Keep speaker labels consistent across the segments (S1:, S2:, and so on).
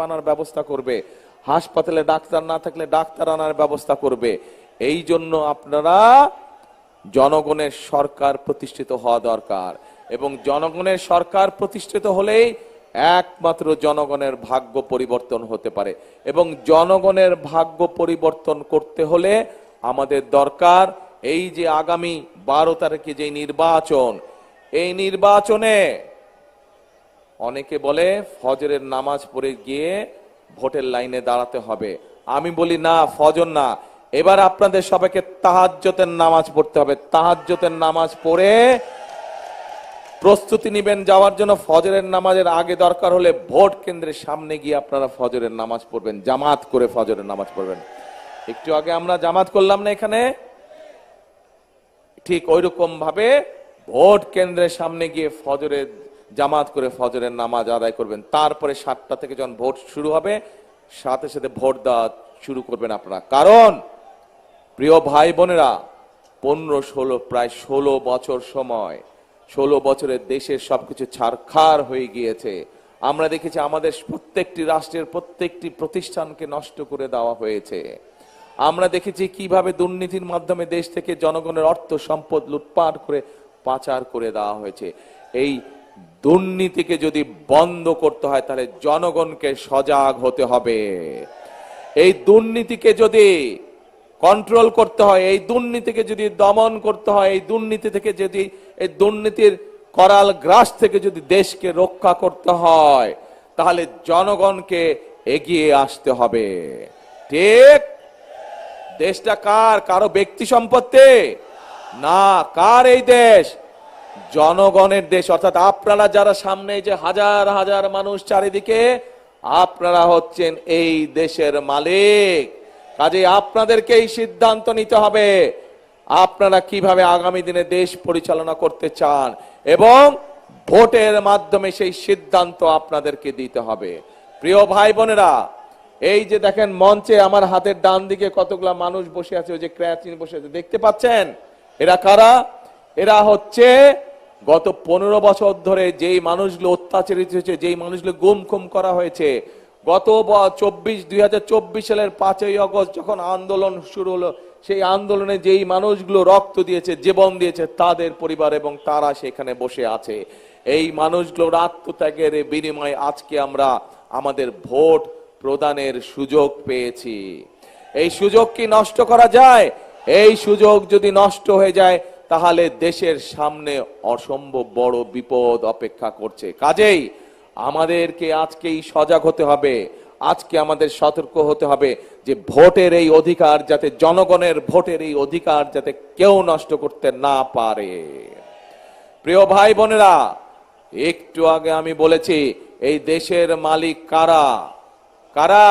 S1: আনার ব্যবস্থা করবে, হাসপাতালে ডাক্তার না থাকলে ডাক্তার আনার ব্যবস্থা করবে। এই জন্য আপনারা জনগণের সরকার প্রতিষ্ঠিত হওয়া দরকার, এবং জনগণের সরকার প্রতিষ্ঠিত হলেই একমাত্র জনগণের ভাগ্য পরিবর্তন হতে পারে। এবং জনগণের ভাগ্য পরিবর্তন করতে হলে আমাদের দরকার এই যে আগামী 12 তারিখে যে নির্বাচন, এই নির্বাচনে অনেকে বলে ফজরের নামাজ পড়ে গিয়ে ভোটের লাইনে দাঁড়াতে হবে। আমি বলি না, ফজর না, এবার আপনাদের সবাইকে তাহাজ্জুদের নামাজ পড়তে হবে। তাহাজ্জুদের নামাজ পড়ে প্রস্তুতি নেবেন যাওয়ার জন্য। ফজরের নামাজের আগে দরকার হলে ভোট কেন্দ্রের সামনে গিয়ে আপনারা ফজরের নামাজ পড়বেন, জামাত করে ফজরের নামাজ পড়বেন। একটু আগে আমরা জামাত করলাম না এখানে, ঠিক ওইরকম ভাবে ভোট কেন্দ্রের সামনে গিয়ে ফজরের জামাত করে ফজরের নামাজ আদায় করবেন। তারপরে 7টা থেকে যখন ভোট শুরু হবে সাথে সাথে ভোট দেওয়া শুরু করবেন আপনারা। কারণ প্রিয় ভাই বোনেরা, 15-16 প্রায় 16 বছর সময়, 16 বছরে দেশের সবকিছু ছারখার হয়ে গিয়েছে। আমরা দেখেছি আমাদের প্রত্যেকটি রাষ্ট্রের প্রত্যেকটি প্রতিষ্ঠানকে নষ্ট করে দেওয়া হয়েছে। আমরা দেখেছি কিভাবে দুর্নীতির মাধ্যমে দেশ থেকে জনগণের অর্থ সম্পদ লুটপাট করে পাচার করে দেওয়া হয়েছে। এই দুর্নীতিকে যদি বন্ধ করতে হয় তাহলে জনগণকে সজাগ হতে হবে। এই দুর্নীতিকে যদি কন্ট্রোল করতে হয়, এই দুর্নীতিকে যদি দমন করতে হয়, এই দুর্নীতি থেকে যদি, এই দুর্নীতির করাল গ্রাস থেকে যদি দেশকে রক্ষা করতে হয় তাহলে জনগণকে এগিয়ে আসতে হবে। ঠিক? দেশটা কার? কারো ব্যক্তি সম্পত্তি না। কার এই দেশ? জনগণের দেশ। অর্থাৎ আপনারা যারা সামনে যে হাজার হাজার মানুষ চারিদিকে, আপনারা হচ্ছেন এই দেশের মালিক। কাজে আপনাদেরকে এই সিদ্ধান্ত নিতে হবে আপনারা কিভাবে আগামী দিনে দেশ পরিচালনা করতে চান, এবং ভোটের মাধ্যমে সেই সিদ্ধান্ত আপনাদেরকে দিতে হবে। প্রিয় ভাই বোনেরা, এই যে দেখেন মঞ্চে আমার হাতের ডান দিকে কতগুলা মানুষ বসে আছে, ওই যে ক্র্যাচিন বসে আছে, দেখতে পাচ্ছেন? এরা কারা? এরা হচ্ছে গত 15 বছর ধরে যেই মানুষগুলো অত্যাচারিত হয়েছে, যেই মানুষগুলো গুম খুম করা হয়েছে, গত 2024 সালের 5ই আগস্ট যখন আন্দোলন শুরু হলো, সেই আন্দোলনে যেই মানুষগুলো রক্ত দিয়েছে, জীবন দিয়েছে, তাদের পরিবার এবং তারা সেখানে বসে আছে। এই মানুষগুলোর আত্মত্যাগের বিনিময়ে আজকে আমরা আমাদের ভোট প্রদানের সুযোগ পেয়েছি। এই সুযোগ কি নষ্ট করা যায়? এই সুযোগ যদি নষ্ট হয়ে যায় তাহলে দেশের সামনে অসম্ভব বড় বিপদ অপেক্ষা করছে। কাজেই আমাদেরকে আজকেই সজাগ হতে হবে, আজকে আমাদের সতর্ক হতে হবে যে ভোটের এই অধিকার যাতে, জনগণের ভোটের এই অধিকার যাতে কেউ নষ্ট করতে না পারে। প্রিয় ভাই বোনেরা, একটু আগে আমি বলেছি এই দেশের মালিক কারা? কারা?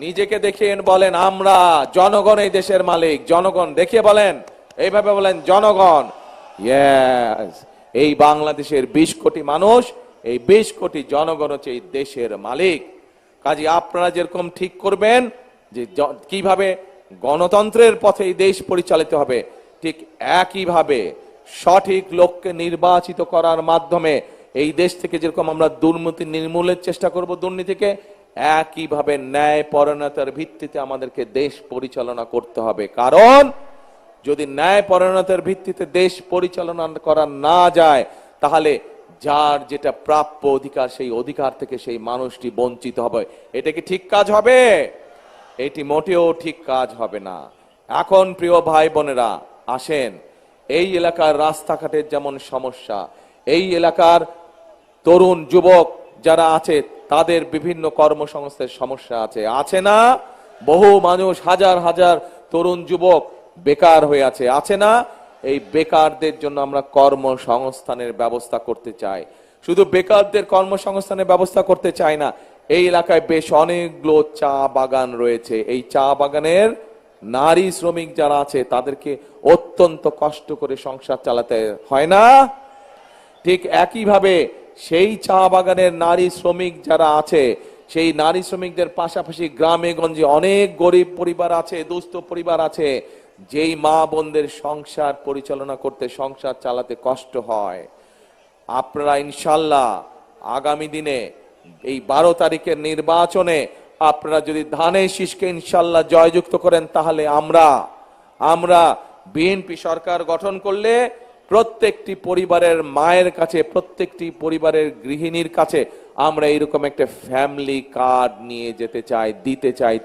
S1: নিজেকে দেখিয়ে বলেন আমরা। জনগণ এই দেশের মালিক। জনগণ দেখিয়ে বলেন, এইভাবে বলেন জনগণ। ইয়েস, এই বাংলাদেশের 20 কোটি মানুষ, এই 20 কোটি জনগণ হচ্ছে এই দেশের মালিক। কাজে আপনারা যেরকম ঠিক করবেন যে কিভাবে গণতন্ত্রের পথে এই দেশ পরিচালিত হবে, ঠিক একইভাবে সঠিক লোককে নির্বাচিত করার মাধ্যমে এই দেশ থেকে যেরকম আমরা দুর্নীতি নির্মূলের চেষ্টা করব, দুর্নীতিকে, একইভাবে ন্যায় পরায়ণতার ভিত্তিতে আমাদেরকে দেশ পরিচালনা করতে হবে। কারণ যদি ন্যায় পরায়ণতার ভিত্তিতে দেশ পরিচালনা করা না যায় তাহলে যার যেটা প্রাপ্য অধিকার, সেই অধিকার থেকে সেই মানুষটি বঞ্চিত হবে। এটা কি ঠিক কাজ হবে? এটি মোটেও ঠিক কাজ হবে না। এখন প্রিয় ভাই বোনেরা, আসেন, এই এলাকার রাস্তাঘাটের যেমন সমস্যা, এই এলাকার তরুণ যুবক যারা আছে তাদের বিভিন্ন কর্মসংস্থানের সমস্যা আছে, আছে না? বহু মানুষ, হাজার হাজার তরুণ যুবক বেকার হয়ে আছে, আছে না? এই বেকারদের জন্য আমরা কর্মসংস্থানের ব্যবস্থা করতে চাই। শুধু বেকারদের কর্মসংস্থানের ব্যবস্থা করতে চাই না, এই এলাকায় বেশ অনেকগুলো চা বাগান রয়েছে। এই চা বাগানের নারী শ্রমিক যারা আছে তাদেরকে অত্যন্ত কষ্ট করে সংসার চালাতে হয় না? ঠিক একইভাবে সেই চা বাগানের নারী শ্রমিক যারা আছে, সেই নারী শ্রমিকদের পাশাপাশি গ্রামে গঞ্জে অনেক গরিব পরিবার আছে, দুস্থ পরিবার আছে, যেই মা বোনদের সংসার পরিচালনা করতে, সংসার চালাতে কষ্ট হয়। আপনারা ইনশাল্লাহ আগামী দিনে এই 12 তারিখের নির্বাচনে আপনারা যদি ধানের শীষকে ইনশাল্লাহ জয়যুক্ত করেন, তাহলে আমরা বিএনপি সরকার গঠন করলে প্রত্যেকটি পরিবারের মায়ের কাছে, প্রত্যেকটি পরিবারের গৃহিণীর কাছে আমরা এরকম একটা ফ্যামিলি কার্ড নিয়ে যেতে চাই, দিতে চাই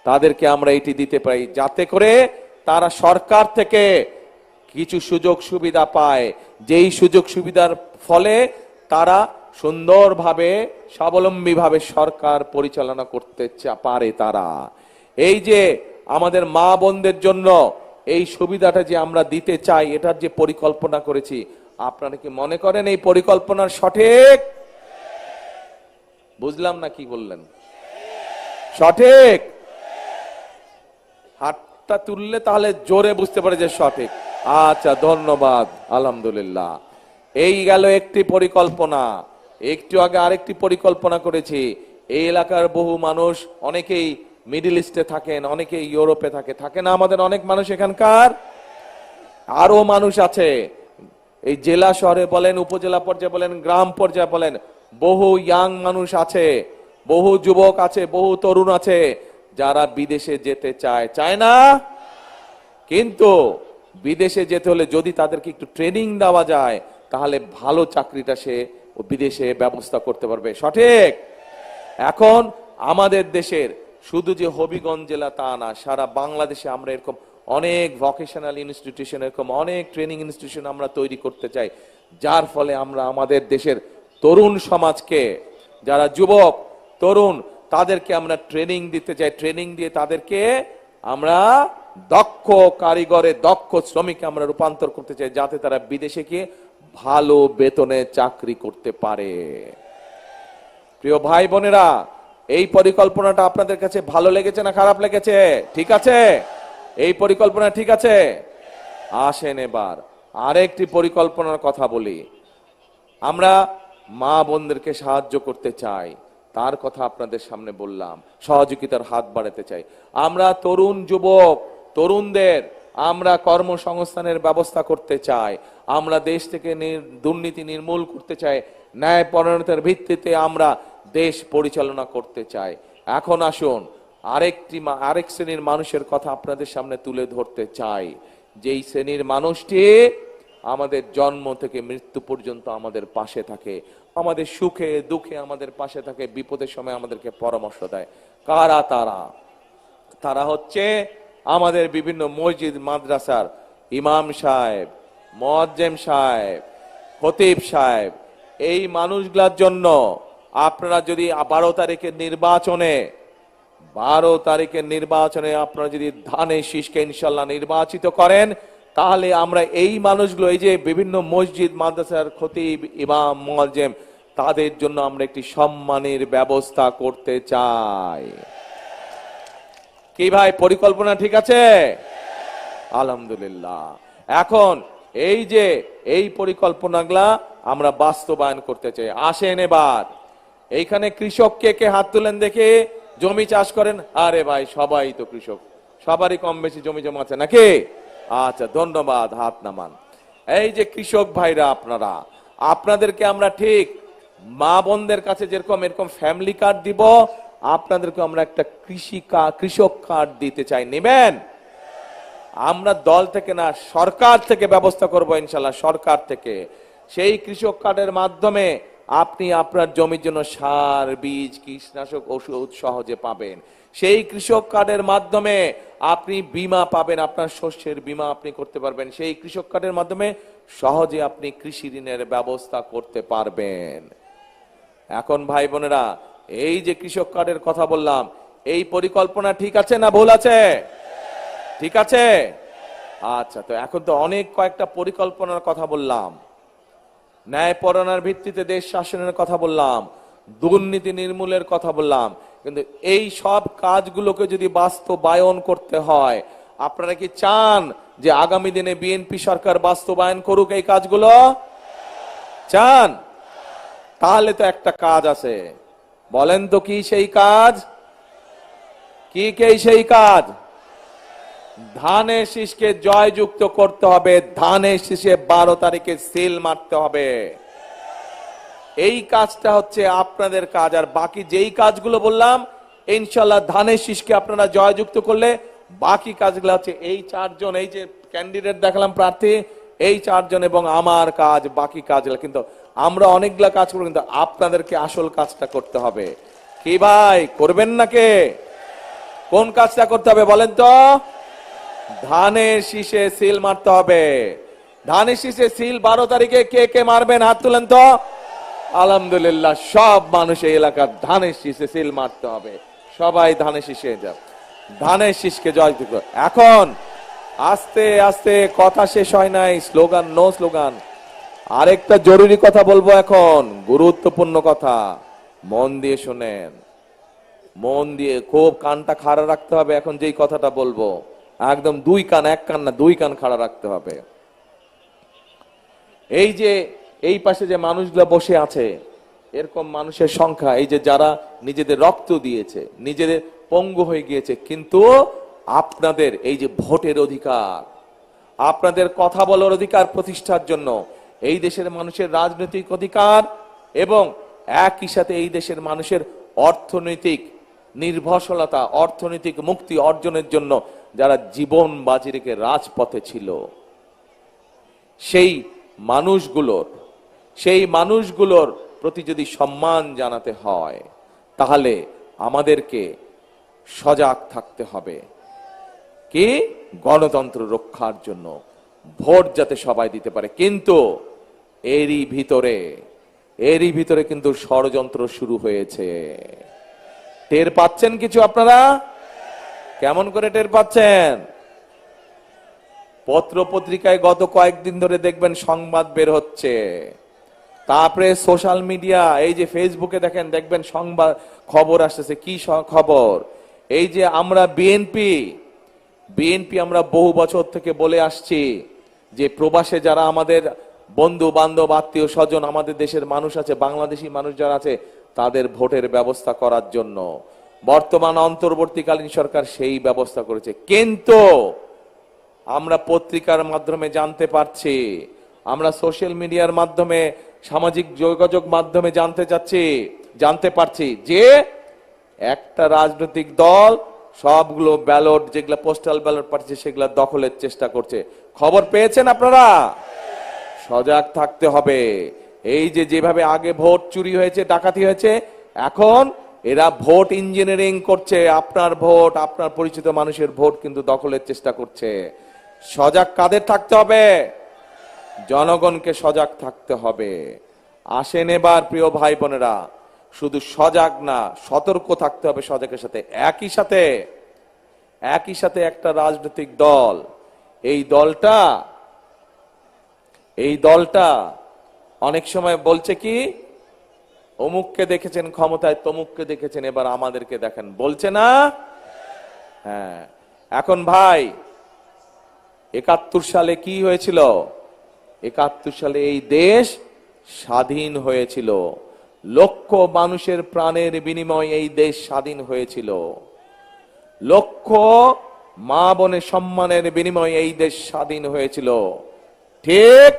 S1: তাদেরকে আমরা এটি দিতে পারি, যাতে করে তারা সরকার থেকে কিছু সুযোগ সুবিধা পায়, যেই সুযোগ সুবিধার ফলে তারা সুন্দরভাবে স্বাবলম্বীভাবে সরকার পরিচালনা করতে পারে। তারা এই যে আমাদের মা বোনদের জন্য এই সুবিধাটা যে আমরা দিতে চাই, এটার যে পরিকল্পনা করেছি, আপনারা কি মনে করেন এই পরিকল্পনার সঠিক? বুঝলাম না, কি বললেন? সঠিক? হাতটা তুললে তাহলে জোরে বুঝতে পারে যে সঠিক। আচ্ছা, ধন্যবাদ, আলহামদুলিল্লাহ। এই গেল একটি পরিকল্পনা। একটু আগে আরেকটি পরিকল্পনা করেছি। এই এলাকার বহু মানুষ, অনেকেই মিডল ইস্টে থাকেন, অনেকেই ইউরোপে থাকে না আমাদের অনেক মানুষ এখানকার। আরো মানুষ আছে, এই জেলা শহরে বলেন, উপজেলা পর্যায়ে বলেন, গ্রাম পর্যায়ে বলেন, বহু ইয়াং মানুষ আছে, বহু যুবক আছে, বহু তরুণ আছে যারা বিদেশে যেতে চায় না। কিন্তু বিদেশে যেতে হলে যদি তাদেরকে একটু ট্রেনিং দেওয়া যায়, তাহলে ভালো চাকরিটা সে বিদেশে ব্যবস্থা করতে পারবে। সঠিক? এখন আমাদের দেশের শুধু যে হবিগঞ্জ জেলা তা না, সারা বাংলাদেশে আমরা এরকম অনেক ভোকেশনাল ইনস্টিটিউশন, এরকম অনেক ট্রেনিং ইনস্টিটিউশন আমরা তৈরি করতে চাই, যার ফলে আমরা আমাদের দেশের তরুণ সমাজকে, যারা যুবক তরুণ, তাদেরকে আমরা ট্রেনিং দিতে চাই। ট্রেনিং দিয়ে তাদেরকে আমরা দক্ষ কারিগরে, দক্ষ শ্রমিকে আমরা রূপান্তর করতে চাই, যাতে তারা বিদেশে গিয়ে ভালো বেতনে চাকরি করতে পারে। প্রিয় ভাই বোনেরা, এই পরিকল্পনাটা আপনাদের কাছে ভালো লেগেছে না খারাপ লেগেছে? ঠিক আছে? এই পরিকল্পনা ঠিক আছে? আসেন এবার আরেকটি পরিকল্পনার কথা বলি। আমরা মা বোনদেরকে সাহায্য করতে চাই, তার কথা আপনাদের সামনে বললাম, সহযোগিতার হাত বাড়াতে চাই। আমরা তরুণ যুবক তরুণদের আমরা কর্মসংস্থানের ব্যবস্থা করতে চাই। আমরা দেশ থেকে দুর্নীতি নির্মূল করতে চাই। ন্যায় পরায়ণতার ভিত্তিতে আমরা দেশ পরিচালনা করতে চাই। এখন আসুন আরেক শ্রেণীর মানুষের কথা আপনাদের সামনে তুলে ধরতে চাই, যেই শ্রেণীর মানুষটি আমাদের জন্ম থেকে মৃত্যু পর্যন্ত আমাদের পাশে থাকে, আমাদের সুখে দুঃখে আমাদের পাশে থাকে, বিপদের সময় আমাদেরকে পরামর্শ দেয়। কারা তারা? তারা হচ্ছে আমাদের বিভিন্ন মসজিদ মাদ্রাসার ইমাম সাহেব, মুয়াজ্জিম সাহেব, খতিব সাহেব। এই মানুষগুলোর জন্য আপনারা যদি 12 তারিখের নির্বাচনে আপনারা যদি ধানের শীষকে ইনশাল্লাহ নির্বাচিত করেন, তাহলে আমরা এই মানুষগুলো, এই যে বিভিন্ন মসজিদ মাদ্রাসার খতিব, ইমাম, মুয়াজ্জিম, তাদের জন্য আমরা একটি সম্মানের ব্যবস্থা করতে চাই। কি ভাই, পরিকল্পনা ঠিক আছে? আলহামদুলিল্লাহ। এখন এই পরিকল্পনাগুলা আমরা বাস্তবায়ন করতে চাই। আসেন এবার এইখানে কৃষক কে হাত তুলেন দেখে, জমি চাষ করেন? আরে ভাই, সবাই তো কৃষক, সবারই কম বেশি জমি জমা আছে নাকি? আচ্ছা, ধন্যবাদ, হাত নামান। এই যে কৃষক ভাইরা, আপনাদেরকে আমরা ঠিক মা বোনদের কাছে যেরকম এরকম ফ্যামিলি কার্ড দিব, আপনাদেরকে আমরা একটা কৃষক কার্ড দিতে চাই। নেবেন? আমরা দল থেকে না, সরকার থেকে ব্যবস্থা করব ইনশাল্লাহ। সরকার থেকে সেই কৃষক কার্ডের মাধ্যমে আপনি আপনার জমির জন্য সার, বীজ, কীটনাশক, ওষুধ সহজে পাবেন। সেই কৃষক কার্ডের মাধ্যমে আপনি বীমা পাবেন, আপনার শস্যের বীমা আপনি করতে পারবেন। সেই কৃষক কার্ডের মাধ্যমে সহজে আপনি কৃষি ঋণের ব্যবস্থা করতে পারবেন। এখন ভাই বোনেরা, এই যে কৃষক কার্ডের কথা বললাম, এই পরিকল্পনা ঠিক আছে না ভুল আছে? ঠিক আছে? আচ্ছা, তো এখন তো অনেক কয়েকটা পরিকল্পনার কথা বললাম, ন্যায় পরায়ণের ভিত্তিতে দেশ শাসনের কথা বললাম, দুর্নীতি নির্মূলের কথা বললাম, কিন্তু এই সব কাজগুলোকে যদি বাস্তবায়ন করতে হয়, আপনারা কি চান যে আগামী দিনে বিএনপি সরকার বাস্তবায়ন করুক এই কাজগুলো? চান? তাহলে তো একটা কাজ আছে, বলেন তো কি সেই কাজ? কি সেই কাজ? ধানের শীষকে জয়যুক্ত করতে হবে। ধানের শীষে 12 তারিখে সিল মারতে হবে। এই কাজটা হচ্ছে আপনাদের কাজ। আর বাকি যেই কাজগুলো বললাম ইনশাল্লাহ ধানের শীষকে আপনারা জয়যুক্ত করলে বাকি কাজগুলো হচ্ছে এই চারজন, এই যে ক্যান্ডিডেট দেখালাম প্রার্থী, এই চারজন এবং আমার কাজ, বাকি কাজগুলো কিন্তু আমরা অনেকগুলা কাজ করবো, কিন্তু আপনাদেরকে আসল কাজটা করতে হবে। কি ভাই করবেন না? কে কোন কাজটা করতে হবে বলেন তো? ধানের শীষে সিল মারতে হবে। ধানের শীষে সিল 12 তারিখে কে কে মারবেন হাত তুলেন তো। আলহামদুলিল্লাহ, সব মানুষ এই এলাকার ধানের শীষে সিল মারতে হবে। সবাই ধানের শীষে যাও, ধানের শীষকে জয়যুক্ত। এখন আস্তে আস্তে কথা শেষ হয় নাই, স্লোগান নো স্লোগান। আরেকটা জরুরি কথা বলবো এখন, গুরুত্বপূর্ণ কথা, মন দিয়ে শুনেন, মন দিয়ে খুব কানটা খাড়া রাখতে হবে। এখন যেই কথাটা বলবো একদম দুই কান, এক কান না, দুই কান খাড়া রাখতে হবে। এই যে এই পাশে যে মানুষগুলো বসে আছে, এরকম মানুষের সংখ্যা, এই যে যারা নিজেদের রক্ত দিয়েছে, নিজেদের পঙ্গু হয়ে গিয়েছে, কিন্তু আপনাদের এই যে ভোটের অধিকার, আপনাদের কথা বলার অধিকার প্রতিষ্ঠার জন্য, এই দেশের মানুষের রাজনৈতিক অধিকার এবং একই সাথে এই দেশের মানুষের অর্থনৈতিক নির্ভরশীলতা, অর্থনৈতিক মুক্তি অর্জনের জন্য যারা জীবন বাজি রেখে রাজপথে ছিল, সেই মানুষগুলোর প্রতি যদি সম্মান জানাতে হয় তাহলে আমাদেরকে সজাগ থাকতে হবে। কি? গণতন্ত্র রক্ষার জন্য, ভোট যাতে সবাই দিতে পারে। কিন্তু এরই ভিতরে কিন্তু ষড়যন্ত্র শুরু হয়েছে। টের পাচ্ছেন কিছু আপনারা? কেমন করে টের পাচ্ছেন? পত্র পত্রিকায় গত কয়েকদিন ধরে দেখবেন সংবাদ বের হচ্ছে, তারপরে সোশ্যাল মিডিয়া, এই যে ফেসবুকে দেখবেন সংবাদ খবর আসতেছে। কি খবর? এই যে আমরা বিএনপি আমরা বহু বছর থেকে বলে আসছি যে প্রবাসে যারা আমাদের বন্ধু বান্ধব আত্মীয় স্বজন আমাদের দেশের মানুষ আছে, বাংলাদেশি মানুষ যারা আছে, তাদের ভোটের ব্যবস্থা করার জন্য বর্তমান অন্তর্বর্তীকালীন সরকার সেই ব্যবস্থা করেছে। কিন্তু আমরা পত্রিকার মাধ্যমে জানতে পারছি, আমরা সোশ্যাল মিডিয়ার মাধ্যমে, সামাজিক যোগাযোগ মাধ্যমে জানতে পারছি যে একটা রাজনৈতিক দল সবগুলো ব্যালট, যেগুলো পোস্টাল ব্যালট পাঠিয়েছে, সেগুলো দখলের চেষ্টা করছে। খবর পেয়েছেন আপনারা? সজাগ থাকতে হবে। এই যে যেভাবে আগে ভোট চুরি হয়েছে, ডাকাতি হয়েছে, এখন এরা ভোট ইঞ্জিনিয়ারিং করছে। আপনার ভোট, আপনার পরিচিত মানুষের ভোট কিন্তু দখলের চেষ্টা করছে। সজাগ কাদের থাকতে হবে? জনগণকে সজাগ থাকতে হবে। আসেন এবার প্রিয় ভাই বোনেরা, শুধু সজাগ না, সতর্ক থাকতে হবে সজাগের সাথে। একই সাথে একটা রাজনৈতিক দল, এই দলটা অনেক সময় বলছে কি, অমুককে দেখেছেন ক্ষমতায়, তমুককে দেখেছেন, এবার আমাদেরকে দেখেন, বলছে না? হ্যাঁ। এখন ভাই 71 সালে কি হয়েছিল? 71 সালে এই দেশ স্বাধীন হয়েছিল। লক্ষ মানুষের প্রাণের বিনিময়ে এই দেশ স্বাধীন হয়েছিল। লক্ষ মা বোনের সম্মানের বিনিময়ে এই দেশ স্বাধীন হয়েছিল। ঠিক?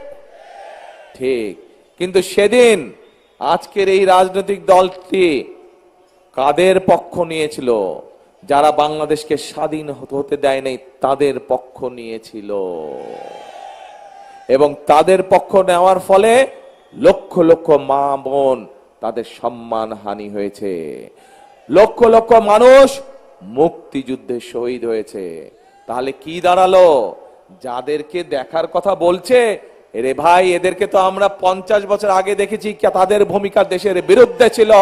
S1: কিন্তু সেদিন আজকের এই রাজনৈতিক দলটি কাদের পক্ষ নিয়েছিল? যারা বাংলাদেশকে স্বাধীন হতে দেয় নাই তাদের পক্ষ নিয়েছিল, এবং তাদের পক্ষ নেওয়ার ফলে লক্ষ লক্ষ মা বোন, তাদের সম্মান হানি হয়েছে। লক্ষ লক্ষ মানুষ মুক্তিযুদ্ধে শহীদ হয়েছে। তাহলে কি দাঁড়ালো? যাদেরকে দেখার কথা বলছে, এরে ভাই, এদেরকে তো আমরা 50 বছর আগে দেখেছি, তাদের ভূমিকা দেশের বিরুদ্ধে ছিল।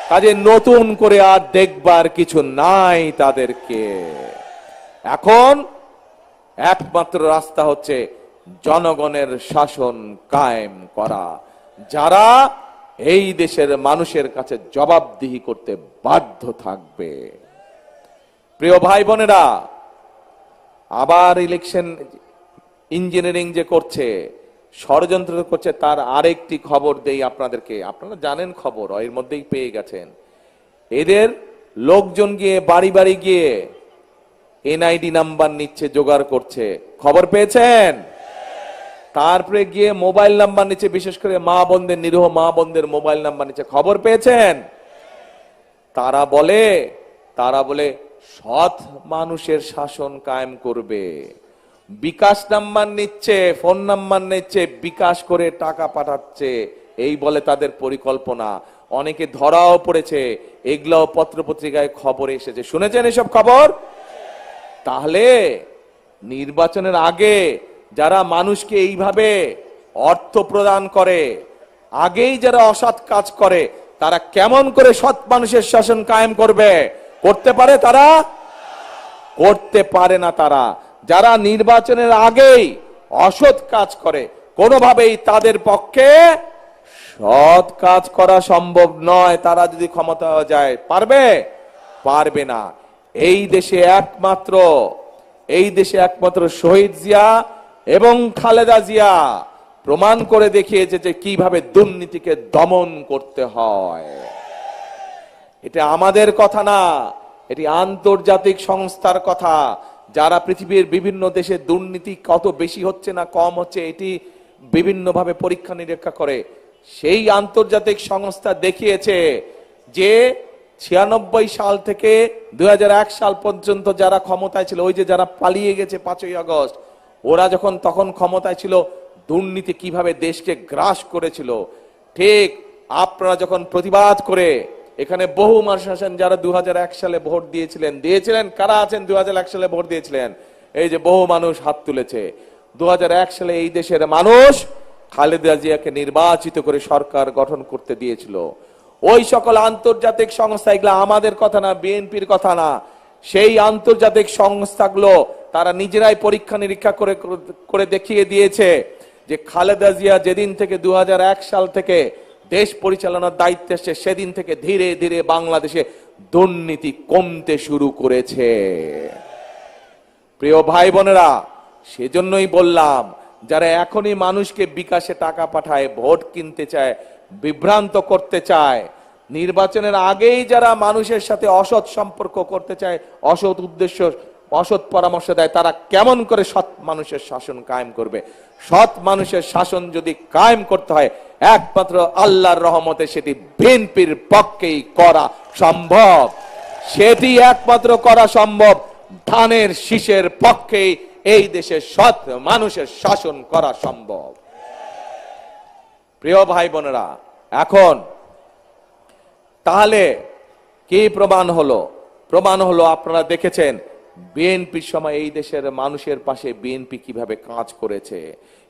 S1: কাজে নতুন করে আর দেখবার কিছু নাই তাদেরকে। এখন একমাত্র রাস্তা হচ্ছে জনগণের শাসন কায়েম করা, যারা এই দেশের মানুষের কাছে জবাবদিহি করতে বাধ্য থাকবে। প্রিয় ভাই বোনেরা, আবার ইলেকশন ইঞ্জিনিয়ারিং যে করছে, ষড়যন্ত্র করছে, তার আরেকটি খবর দেই আপনাদেরকে। আপনারা জানেন খবর, এর মধ্যেই পেয়ে গেছেন। এদের লোকজন গিয়ে বাড়ি বাড়ি গিয়ে এনআইডি নাম্বার নিচ্ছে, জোগাড় করছে। খবর পেয়েছেন? তারপরে গিয়ে মোবাইল নাম্বার নিচে, বিশেষ করে মা বোনদের, নিরীহ মা বোনদের মোবাইল নাম্বার নিচে খবর পেয়েছেন? তারা বলে সৎ মানুষের শাসন কায়েম করবে। বিকাশ নাম্বার নিচ্ছে, ফোন নাম্বার নিচ্ছে, বিকাশ করে টাকা পাঠাচ্ছে, এই বলে তাদের পরিকল্পনা। অনেকে ধরাও পড়েছে, এগুলাও পত্রপত্রিকায় খবর এসেছে, শুনেছেন এসব খবর? তাহলে নির্বাচনের আগে যারা মানুষকে এইভাবে অর্থ প্রদান করে, আগেই যারা অসৎ কাজ করে, তারা কেমন করে সৎ মানুষের শাসন কায়েম করবে? করতে পারে তারা? করতে পারে না। তারা যারা নির্বাচনের আগেই অসৎ কাজ করে, কোনোভাবেই তাদের পক্ষে সৎ কাজ করা সম্ভব নয়। তারা যদি ক্ষমতা যায়, পারবে না। এই দেশে একমাত্র শহীদ জিয়া এবং খালেদা জিয়া প্রমাণ করে দেখিয়েছে যে কিভাবে দুর্নীতিকে দমন করতে হয়। এটা আমাদের কথা না, এটি আন্তর্জাতিক সংস্থার কথা, যারা পৃথিবীর বিভিন্ন দেশে দুর্নীতি কত বেশি হচ্ছে না কম হচ্ছে এটি বিভিন্নভাবে পরীক্ষা নিরীক্ষা করে। সেই আন্তর্জাতিক সংস্থা দেখিয়েছে যে 96 সাল থেকে 2001 সাল পর্যন্ত যারা ক্ষমতায় ছিল, ওই যে যারা পালিয়ে গেছে 5ই আগস্ট, ওরা তখন ক্ষমতায় ছিল, দুর্নীতি কিভাবে দেশকে গ্রাস করেছিল। ঠিক আপনারা যখন প্রতিবাদ করে, এখানে বহু মানুষ আছেন যারা 2001 সালে ভোট দিয়েছিলেন। কারা আছেন 2001 সালে ভোট দিয়েছিলেন? এই যে বহু মানুষ হাত তুলেছে। 2001 সালে এই দেশের মানুষ খালেদা জিয়াকে নির্বাচিত করে সরকার গঠন করতে দিয়েছিল। ওই সকল আন্তর্জাতিক সংস্থা, এগুলো আমাদের কথা না, বিএনপির কথা না, সেই আন্তর্জাতিক সংস্থাগুলো তারা নিজেরাই পরীক্ষা নিরীক্ষা করে দেখিয়ে দিয়েছে যে খালেদা জিয়া যেদিন থেকে 2001 সাল থেকে দেশ পরিচালনার দায়িত্বে এসেছে, সেদিন থেকে ধীরে ধীরে বাংলাদেশে দুর্নীতি কমতে শুরু করেছে। প্রিয় ভাই বোনেরা, সেজন্যই বললাম, যারা এখনই মানুষকে বিকাশে টাকা পাঠায়, ভোট কিনতে চায়, বিভ্রান্ত করতে চায়, নির্বাচনের আগেই যারা মানুষের সাথে অসৎ সম্পর্ক করতে চায়, অসৎ উদ্দেশ্য, অসৎ পরামর্শ দেয়, তারা কেমন করে সৎ মানুষের শাসন কায়েম করবে? সৎ মানুষের শাসন যদি কায়েম করতে হয়, একমাত্র আল্লাহর রহমতে সেটি বিএনপির পক্ষেই করা সম্ভব। সেটি একমাত্র করা সম্ভব ধানের শীষের পক্ষেই এই দেশে সৎ মানুষের শাসন করা সম্ভব। প্রিয় ভাই বোনেরা, এখন তাহলে কি প্রমাণ হলো? প্রমাণ হলো, আপনারা দেখেছেন বিএনপির সময় এই দেশের মানুষের পাশে বিএনপি কিভাবে কাজ করেছে।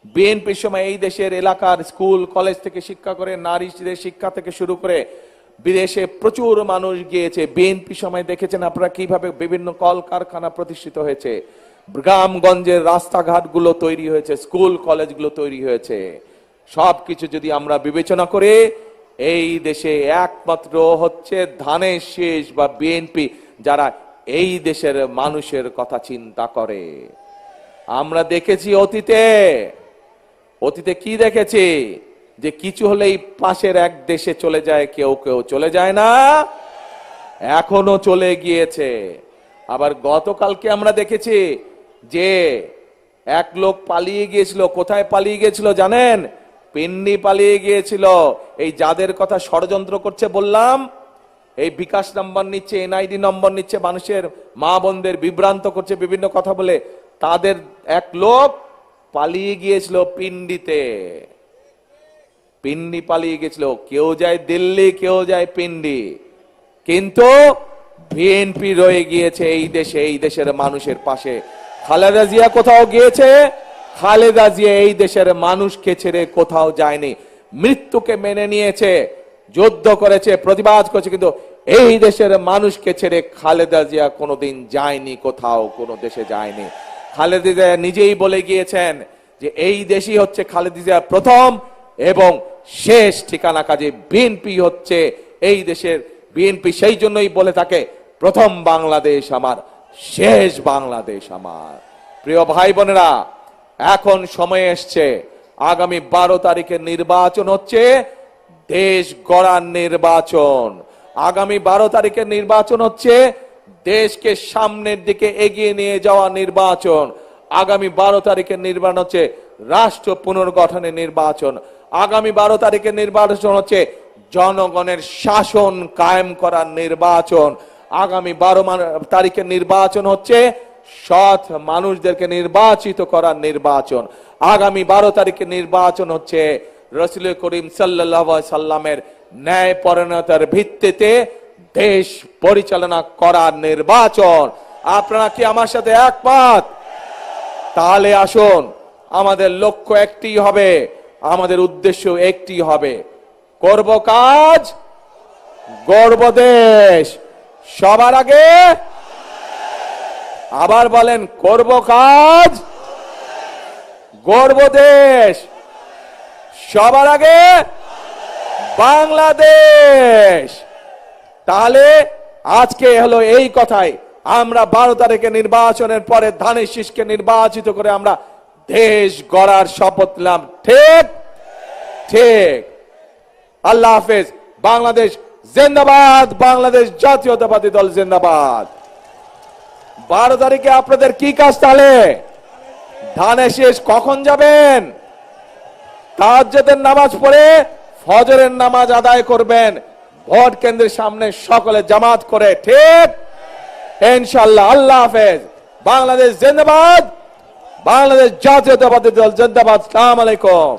S1: বিএনপির সময় এই দেশের এলাকার স্কুল কলেজ থেকে শিক্ষা করে, নারীদের শিক্ষা থেকে শুরু করে বিদেশে প্রচুর মানুষ গিয়েছে। বিএনপি সময় দেখেছেন আপনারা কিভাবে বিভিন্ন কলকারখানা প্রতিষ্ঠিত হয়েছে, গ্রামগঞ্জের রাস্তাঘাটগুলো তৈরি হয়েছে, স্কুল কলেজগুলো তৈরি হয়েছে। সবকিছু যদি আমরা বিবেচনা করে, এই দেশে একমাত্র হচ্ছে ধানের শীষ বা বিএনপি যারা এই দেশের মানুষের কথা চিন্তা করে। আমরা দেখেছি অতীতে কি দেখেছি, যে কিছু হলেই পাশের এক দেশে চলে যায়, কেউ চলে যায় না, এখনো চলে গিয়েছে। আবার গতকালকে আমরা দেখেছি যে এক লোক পালিয়ে গিয়েছিল। কোথায় পালিয়ে গিয়েছিল জানেন? পিন্ডি পালিয়ে গিয়েছিল। এই যাদের কথা ষড়যন্ত্র করছে বললাম, এই বিকাশ নাম্বার নিচ্ছে, এনআইডি নম্বর নিচ্ছে, মানুষের মা বোনদের বিভ্রান্ত করছে বিভিন্ন কথা বলে, তাদের এক লোক পালিয়ে গিয়েছিল পিন্ডিতে। পিন্ডি পালিয়ে গেছিল। কেউ যায় দিল্লি, কেউ যায় পিন্ডি, কিন্তু বিএনপি রয়ে গিয়েছে এই দেশে, এই দেশের মানুষের পাশে। খালেদা জিয়া কোথাও গিয়েছে? খালেদা জিয়া এই দেশের মানুষকে ছেড়ে কোথাও যায়নি। মৃত্যুকে মেনে নিয়েছে, যুদ্ধ করেছে, প্রতিবাদ করেছে, কিন্তু এই দেশের মানুষকে ছেড়ে খালেদা জিয়া কোনোদিন যায়নি, কোথাও কোনো দেশে যায়নি। খালেদা জিয়া নিজেই বলে গিয়েছেন যে এই দেশই হচ্ছে খালেদা জিয়ার প্রথম এবং শেষ ঠিকানা। কাজে বিএনপি হচ্ছে এই দেশের, বিএনপি সেই জন্যই বলে থাকে প্রথম বাংলাদেশ আমার, শেষ বাংলাদেশ আমার। প্রিয় ভাই বোনেরা, এখন সময় এসছে, আগামী 12 তারিখে নির্বাচন হচ্ছে, দেশ গড়ার নির্বাচন। আগামী 12 তারিখের নির্বাচন হচ্ছে দেশকে সামনের দিকে এগিয়ে নিয়ে যাওয়া নির্বাচন। আগামী 12 তারিখের নির্বাচন হচ্ছে রাষ্ট্র পুনর্গঠনের নির্বাচন। আগামী 12 তারিখে নির্বাচন হচ্ছে জনগণের শাসন কায়েম করার নির্বাচন। আগামী 12 তারিখের নির্বাচন হচ্ছে সৎ মানুষদেরকে নির্বাচিত করার নির্বাচন। আগামী 12 তারিখের নির্বাচন হচ্ছে রাসূল করিম সাল্লাল্লাহু আলাইহি সাল্লামের ন্যায় পরায়ণতার ভিত্তিতে দেশ পরিচালনা করার নির্বাচন। আপনারা কি আমার সাথে একমত? তাহলে আসুন, আমাদের লক্ষ্য একটি হবে, আমাদের উদ্দেশ্য একটি হবে, করব কাজ, গড়ব দেশ। সবার আগে আবার বলেন, করব কাজ, গড়ব দেশ। সবার আগে বাংলাদেশ। তাহলে আজকে হলো এই কথাই, আমরা 12 তারিখে নির্বাচনের পরে ধানের শীষকে নির্বাচিত করে আমরা দেশ গড়ার শপথ নিলাম। ঠিক ঠিক। আল্লাহ হাফেজ। বাংলাদেশ জিন্দাবাদ, বাংলাদেশ জাতীয়তাবাদী দল জিন্দাবাদ। 12 তারিখে আপনাদের কি কাজ? তাহলে ধানের শীষ কখন যাবেন? তাহাজ্জুদের নামাজ পড়ে ফজরের নামাজ আদায় করবেন, ভোট কেন্দ্রের সামনে সকলে জামাত করে। ঠিক ইনশাআল্লাহ। আল্লাহ হাফেজ। বাংলাদেশ জিন্দাবাদ, বাংলাদেশ জাতীয়তাবাদী দল জিন্দাবাদ। আসসালামু আলাইকুম।